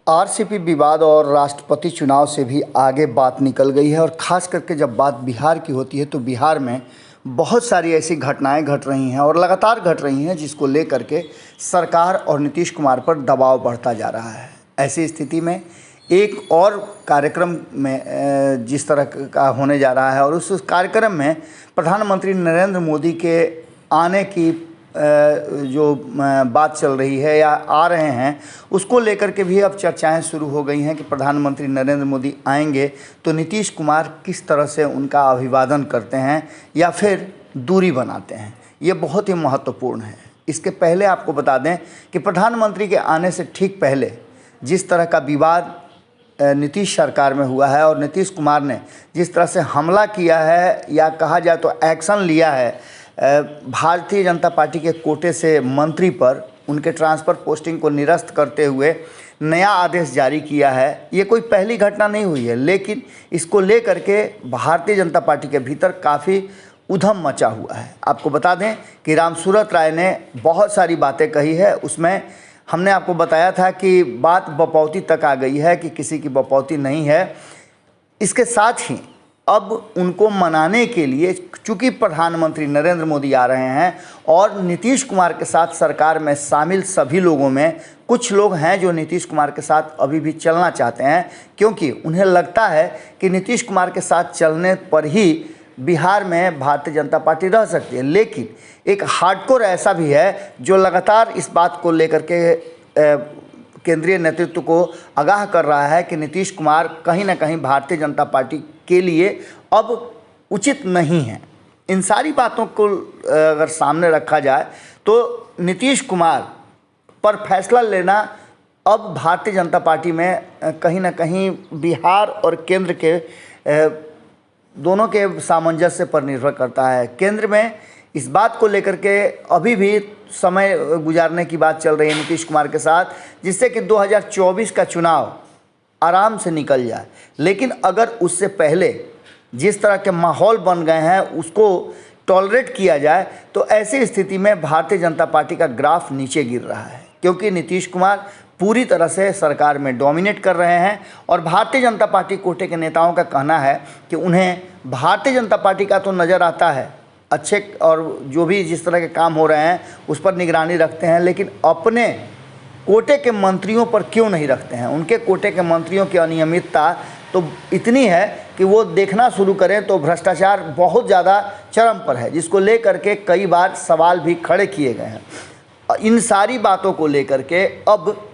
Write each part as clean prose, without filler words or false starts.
RCP विवाद और राष्ट्रपति चुनाव से भी आगे बात निकल गई है और ख़ास करके जब बात बिहार की होती है तो बिहार में बहुत सारी ऐसी घटनाएं घट रही हैं और लगातार घट रही हैं जिसको लेकर के सरकार और नीतीश कुमार पर दबाव बढ़ता जा रहा है। ऐसी स्थिति में एक और कार्यक्रम में जिस तरह का होने जा रहा है और उस कार्यक्रम में प्रधानमंत्री नरेंद्र मोदी के आने की जो बात चल रही है या आ रहे हैं उसको लेकर के भी अब चर्चाएं शुरू हो गई हैं कि प्रधानमंत्री नरेंद्र मोदी आएंगे तो नीतीश कुमार किस तरह से उनका अभिवादन करते हैं या फिर दूरी बनाते हैं। ये बहुत ही महत्वपूर्ण है। इसके पहले आपको बता दें कि प्रधानमंत्री के आने से ठीक पहले जिस तरह का विवाद नीतीश सरकार में हुआ है और नीतीश कुमार ने जिस तरह से हमला किया है या कहा जाए तो एक्शन लिया है भारतीय जनता पार्टी के कोटे से मंत्री पर उनके ट्रांसफ़र पोस्टिंग को निरस्त करते हुए नया आदेश जारी किया है। ये कोई पहली घटना नहीं हुई है, लेकिन इसको लेकर के भारतीय जनता पार्टी के भीतर काफ़ी उधम मचा हुआ है। आपको बता दें कि रामसूरत राय ने बहुत सारी बातें कही है। उसमें हमने आपको बताया था कि बात बपौती तक आ गई है कि किसी की बपौती नहीं है। इसके साथ ही अब उनको मनाने के लिए चूंकि प्रधानमंत्री नरेंद्र मोदी आ रहे हैं और नीतीश कुमार के साथ सरकार में शामिल सभी लोगों में कुछ लोग हैं जो नीतीश कुमार के साथ अभी भी चलना चाहते हैं, क्योंकि उन्हें लगता है कि नीतीश कुमार के साथ चलने पर ही बिहार में भारतीय जनता पार्टी रह सकती है। लेकिन एक हार्डकोर ऐसा भी है जो लगातार इस बात को लेकर के केंद्रीय नेतृत्व को आगाह कर रहा है कि नीतीश कुमार कहीं ना कहीं भारतीय जनता पार्टी के लिए अब उचित नहीं है। इन सारी बातों को अगर सामने रखा जाए तो नीतीश कुमार पर फैसला लेना अब भारतीय जनता पार्टी में कहीं ना कहीं बिहार और केंद्र के दोनों के सामंजस्य पर निर्भर करता है। केंद्र में इस बात को लेकर के अभी भी समय गुजारने की बात चल रही है नीतीश कुमार के साथ, जिससे कि 2024 का चुनाव आराम से निकल जाए। लेकिन अगर उससे पहले जिस तरह के माहौल बन गए हैं उसको टॉलरेट किया जाए तो ऐसी स्थिति में भारतीय जनता पार्टी का ग्राफ नीचे गिर रहा है, क्योंकि नीतीश कुमार पूरी तरह से सरकार में डोमिनेट कर रहे हैं और भारतीय जनता पार्टी कोटे के नेताओं का कहना है कि उन्हें भारतीय जनता पार्टी का तो नज़र आता है अच्छे और जो भी जिस तरह के काम हो रहे हैं उस पर निगरानी रखते हैं, लेकिन अपने कोटे के मंत्रियों पर क्यों नहीं रखते हैं। उनके कोटे के मंत्रियों की अनियमितता तो इतनी है कि वो देखना शुरू करें तो भ्रष्टाचार बहुत ज़्यादा चरम पर है, जिसको लेकर के कई बार सवाल भी खड़े किए गए हैं। इन सारी बातों को लेकर के अब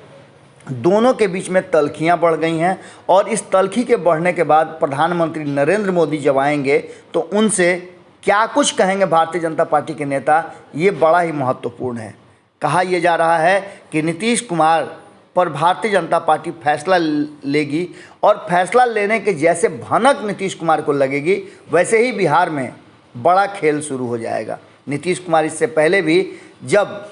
दोनों के बीच में तल्खियाँ बढ़ गई हैं और इस तल्खी के बढ़ने के बाद प्रधानमंत्री नरेंद्र मोदी जब आएंगे तो उनसे क्या कुछ कहेंगे भारतीय जनता पार्टी के नेता, ये बड़ा ही महत्वपूर्ण है। कहा यह जा रहा है कि नीतीश कुमार पर भारतीय जनता पार्टी फैसला लेगी और फैसला लेने के जैसे भनक नीतीश कुमार को लगेगी वैसे ही बिहार में बड़ा खेल शुरू हो जाएगा। नीतीश कुमार इससे पहले भी जब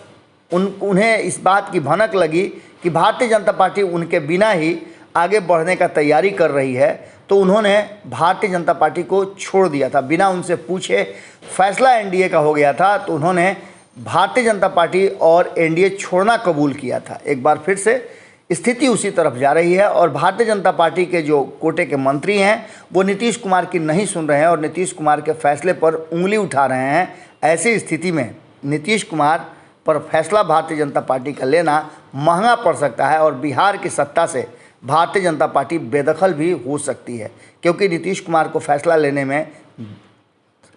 उन्हें इस बात की भनक लगी कि भारतीय जनता पार्टी उनके बिना ही आगे बढ़ने का तैयारी कर रही है तो उन्होंने भारतीय जनता पार्टी को छोड़ दिया था। बिना उनसे पूछे फैसला एनडीए का हो गया था तो उन्होंने भारतीय जनता पार्टी और एनडीए छोड़ना कबूल किया था। एक बार फिर से स्थिति उसी तरफ जा रही है और भारतीय जनता पार्टी के जो कोटे के मंत्री हैं वो नीतीश कुमार की नहीं सुन रहे हैं और नीतीश कुमार के फैसले पर उंगली उठा रहे हैं। ऐसी स्थिति में नीतीश कुमार पर फैसला भारतीय जनता पार्टी का लेना महंगा पड़ सकता है और बिहार की सत्ता से भारतीय जनता पार्टी बेदखल भी हो सकती है, क्योंकि नीतीश कुमार को फैसला लेने में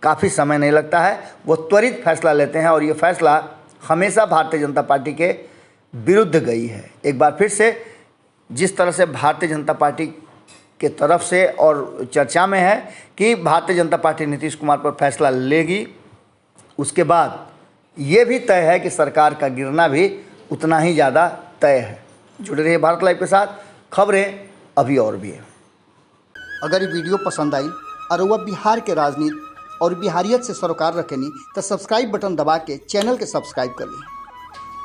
काफ़ी समय नहीं लगता है। वो त्वरित फैसला लेते हैं और ये फैसला हमेशा भारतीय जनता पार्टी के विरुद्ध गई है। एक बार फिर से जिस तरह से भारतीय जनता पार्टी के तरफ से और चर्चा में है कि भारतीय जनता पार्टी नीतीश कुमार पर फैसला लेगी, उसके बाद ये भी तय है कि सरकार का गिरना भी उतना ही ज़्यादा तय है। जुड़े रहिए भारत लाइव के साथ, खबरें अभी और भी है। अगर ये वीडियो पसंद आई और वह बिहार के राजनीति और बिहारियत से सरोकार रखेनी तो सब्सक्राइब बटन दबा के चैनल के सब्सक्राइब कर ली।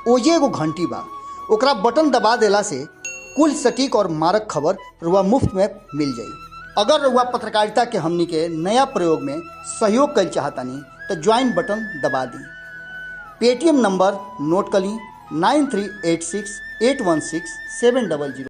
ओजे एगो घंटी बा, ओकरा बटन दबा देला से कुल सटीक और मारक खबर रुआ मुफ्त में मिल जाई। अगर रुआ पत्रकारिता के हमनी के नया प्रयोग में सहयोग कर चाहतानी तो ज्वाइन बटन दबा दी। पेटीएम नंबर नोट कर ली 9386816700।